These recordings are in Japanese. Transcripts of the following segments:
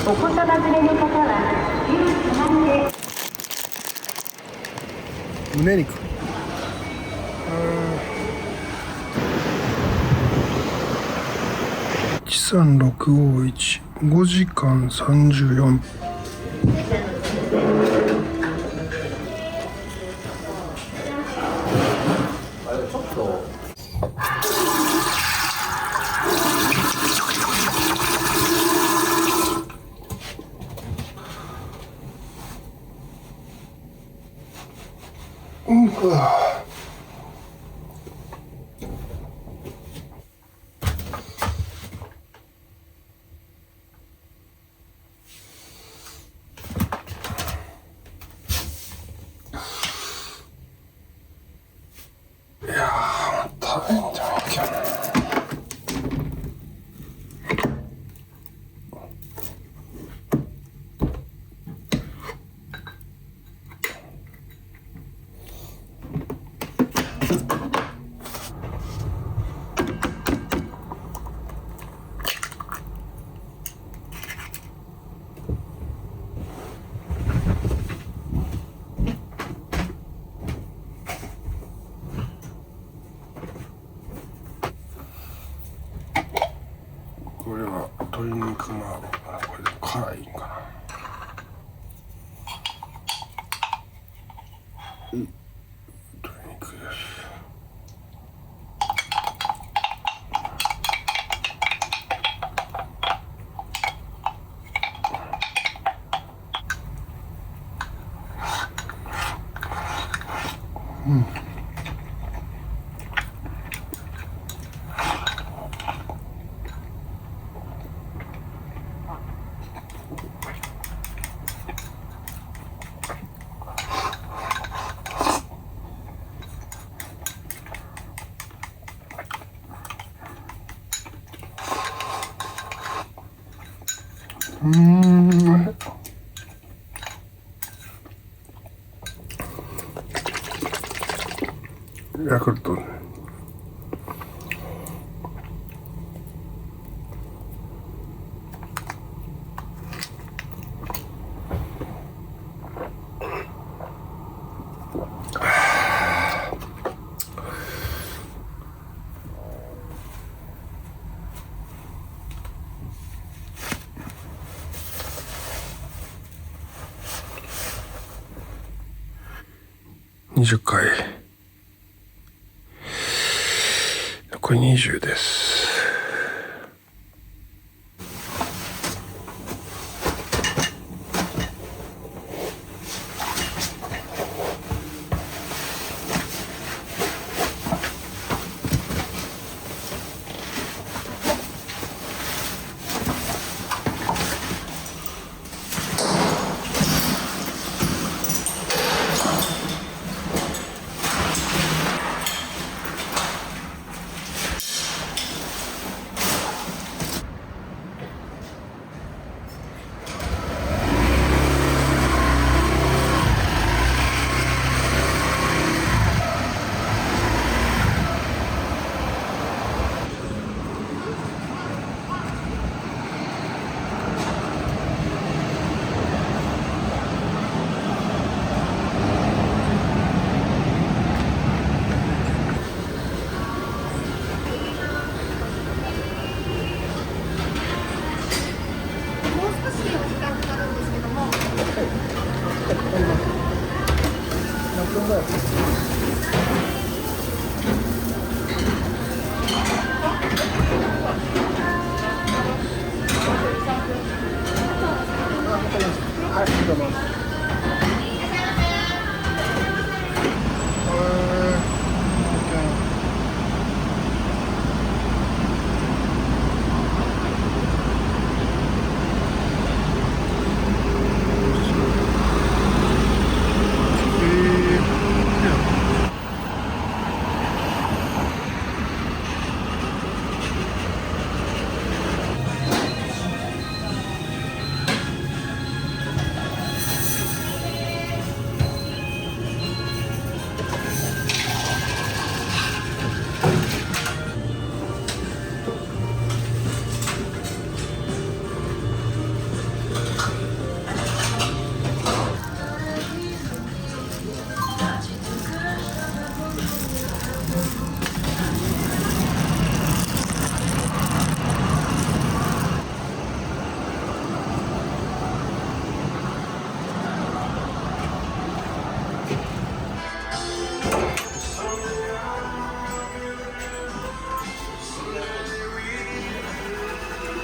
お子様連れの方は手をつまんで。胸肉。13651、5時間34分。いやー、食べんじゃんけん。これは鶏肉麻婆かな。これで辛いんかな。鶏肉です。ヤクルトね。20回。残り20です。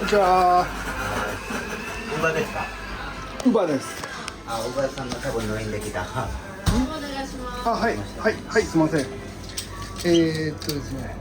んにちは。ウーバーですか？ウーバーです。あ、ウーバーさんの多分ノインできた。あ、はいはいはい、すみません。ですね。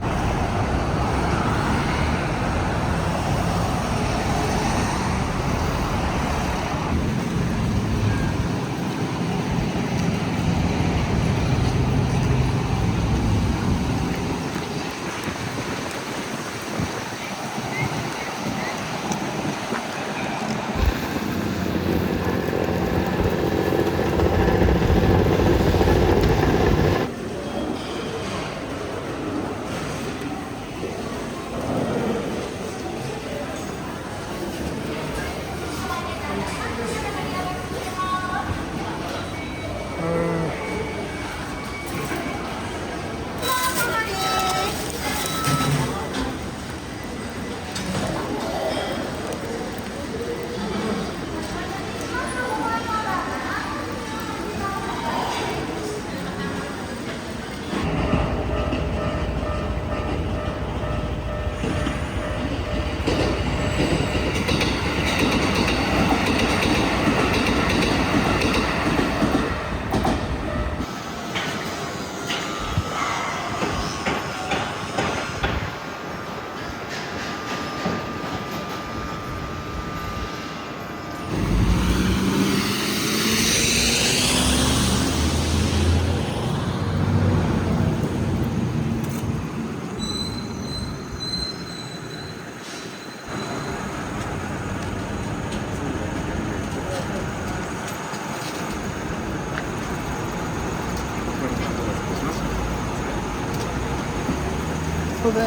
それで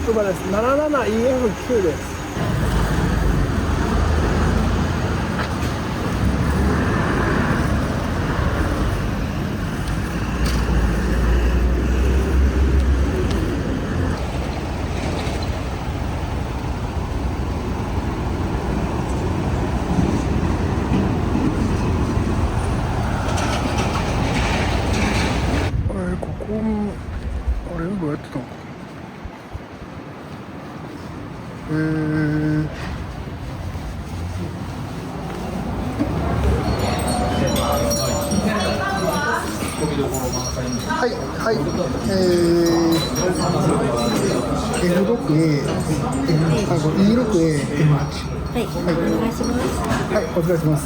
ウーバーです。77EF9 です。ここもあれウーバーやってたのか。はいはい、F6A、E6A、M8。はい、お願いします。はい、お疲れ様です。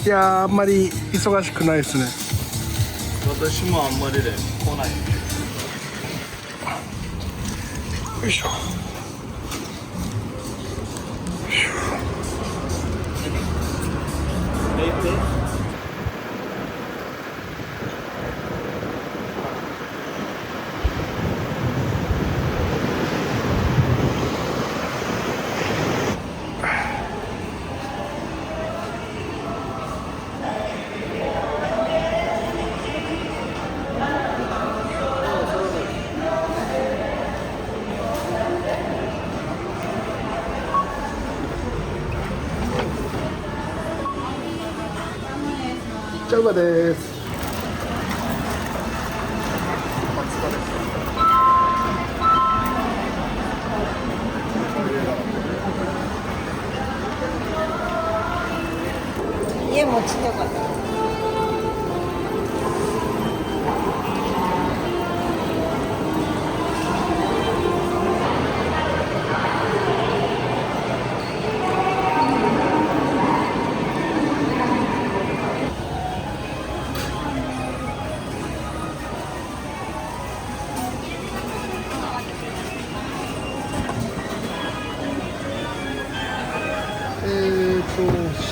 いやー、あんまり忙しくないですね。私もあんまりで来ない。よいしょ。じゃあウーバーです。家持ちよかった。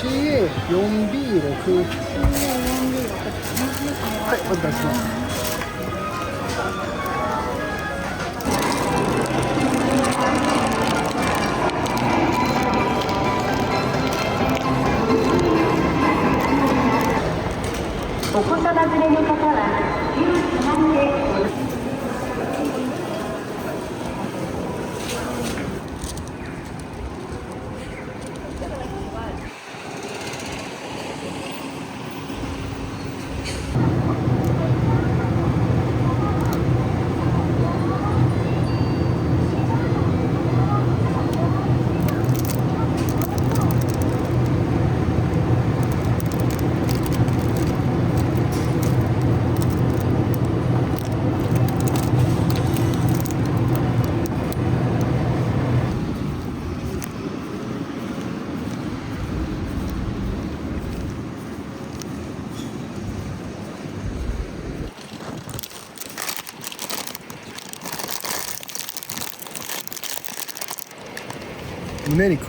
CA4B6。はい、お願いします。胸肉。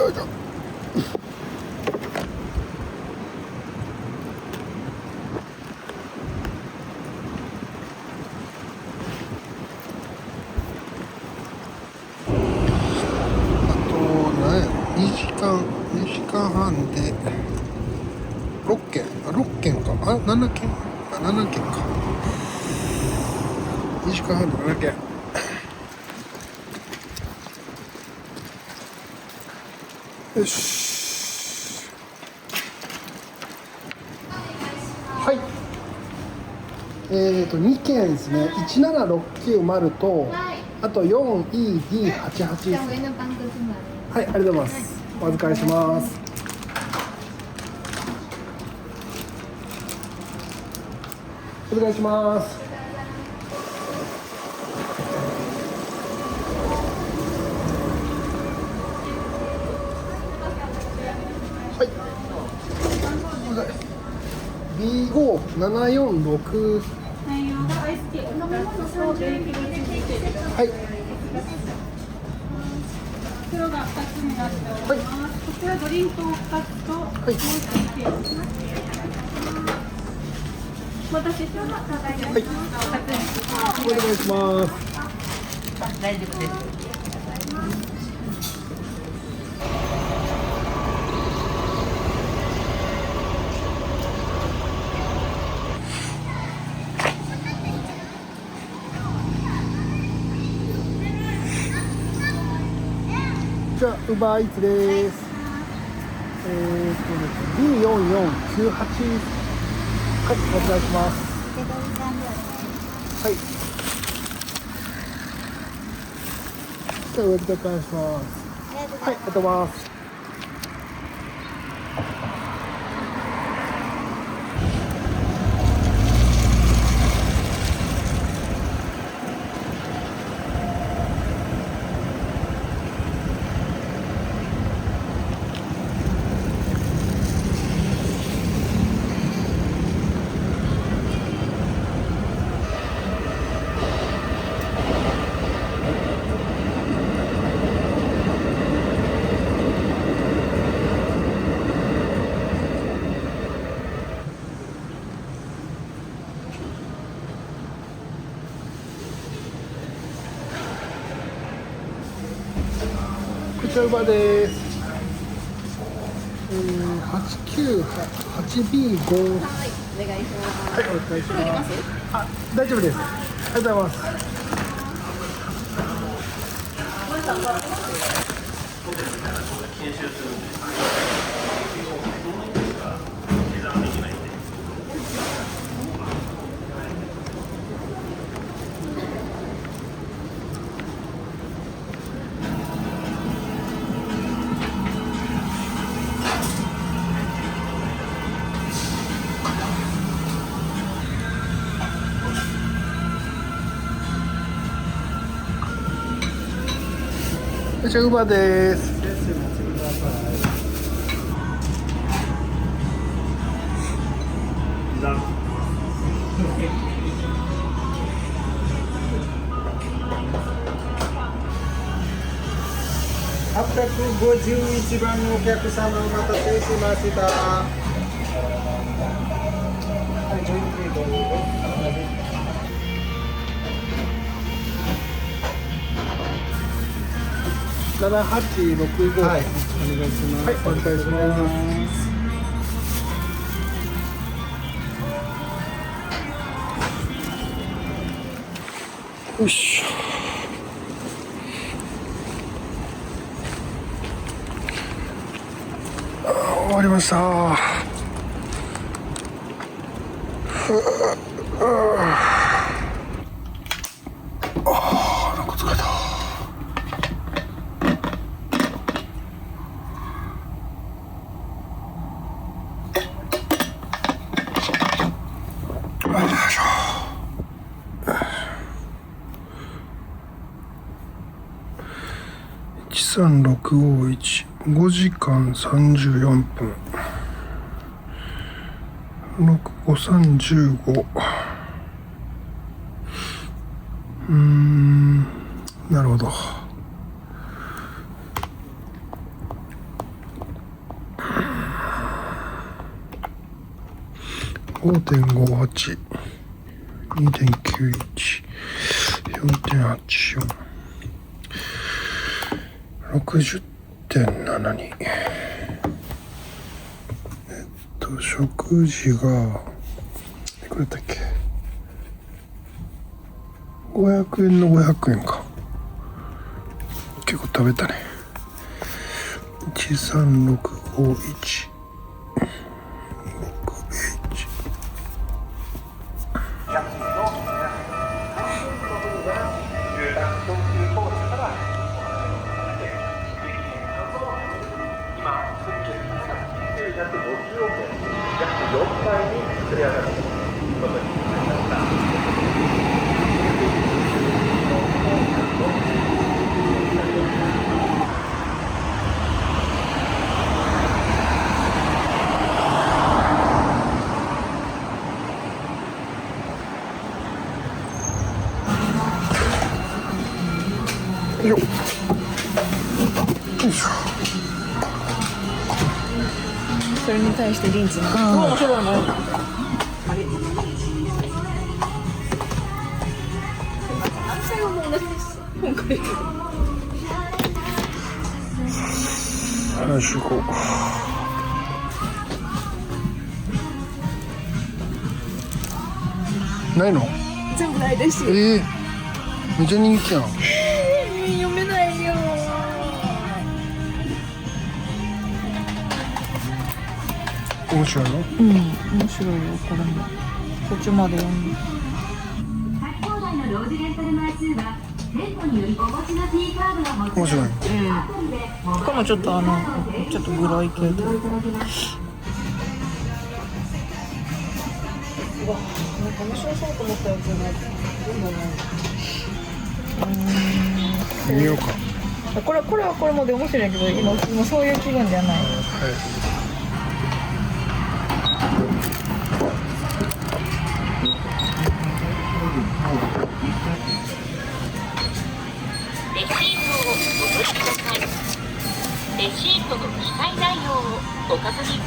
よいしょ。あと何や2時間半で6軒か7軒か2時間半で7軒。よし。はい。2件ですね。17690と、あと 4ED88 です。はい、ありがとうございます。お預かりします。お願いします。B5746。はい。袋が2つになっております。こちらドリンクを2つと、もう1つお待たせしました。はい。お願いします。大丈夫です。じゃあ、ウバーイーツです。B4498。はい、お願いします。はい。じゃあ、上でお願いします。はい、ありがとうございます。こちらウバです。898B5。お願いします。はい、お願いします。あ、大丈夫です。ありがとうございます。こちらウバです。851番のお客様お待たせしました。はい、ジョインプレート7865、はい、お願いします。はい、お願いします。よいしょ。終わりました。なんか疲れた。よいしょ。13651、5時間34分。6535。なるほど。5.58、2.91、4.84、60.72。食事がいくらだっけ。500円の500円か。結構食べたね。13651 よっ。よいしょ。それに対してリンチのそうだね。あれ最後も同じです今回。35。ないの？全部ないです。めっちゃ人気やん。読めないよ。面白いの？面白いよこれも。途中まで読んで。先ほどのローズレンタル枚数は店舗によりお持ちの T カードが持ち面白い。これもちょっとちょっとグロい系で。うわ、なんか面白そうと思ったやつがどんどんない。見ようか。これはこれもで面白いけど、今そういう気分じゃない。はい。レシートをお取りください。レシートの記載内容をご確認。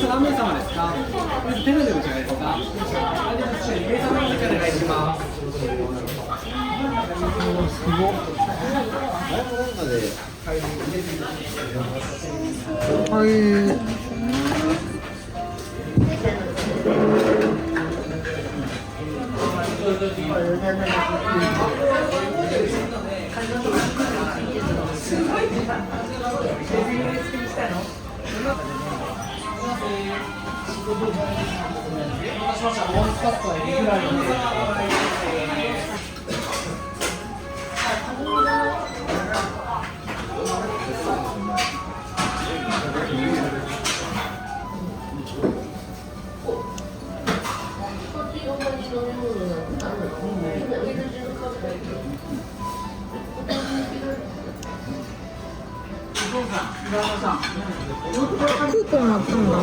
何名様ですか？手のでお願いですか？名様の時お願いします。はい。はい、クーポンもあったんだ。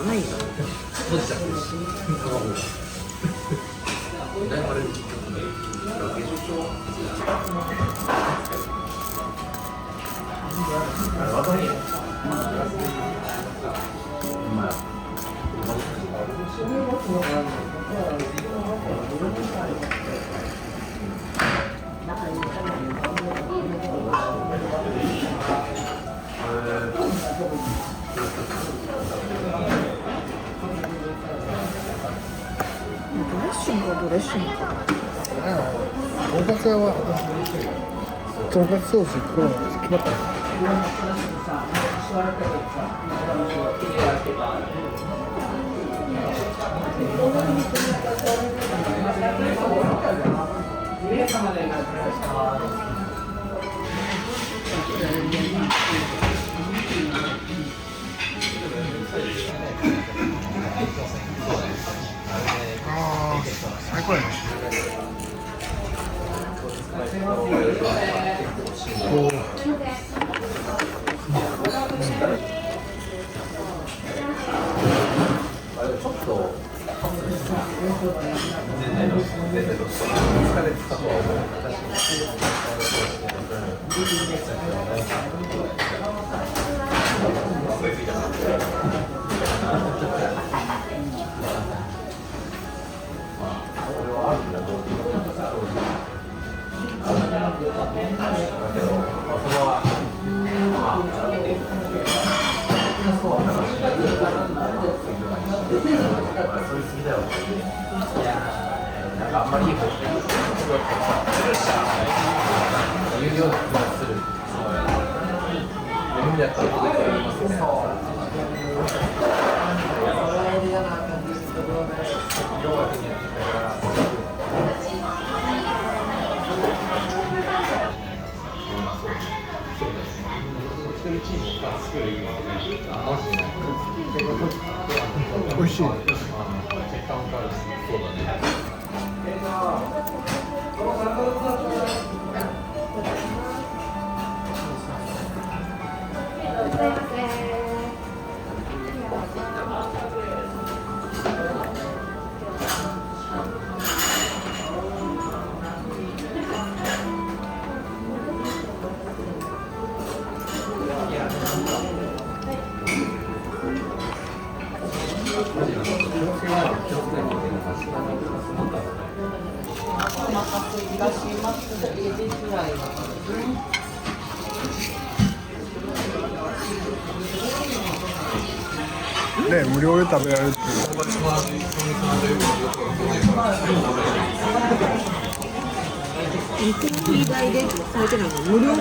ないよ。ドレッシングはドレッシングか。とんかつ屋はとんかつソースこれ決まったの。ああ、最高やね。おー。美味しい。ね、無料で食べられるっていう。コーヒー代でされてるの無料。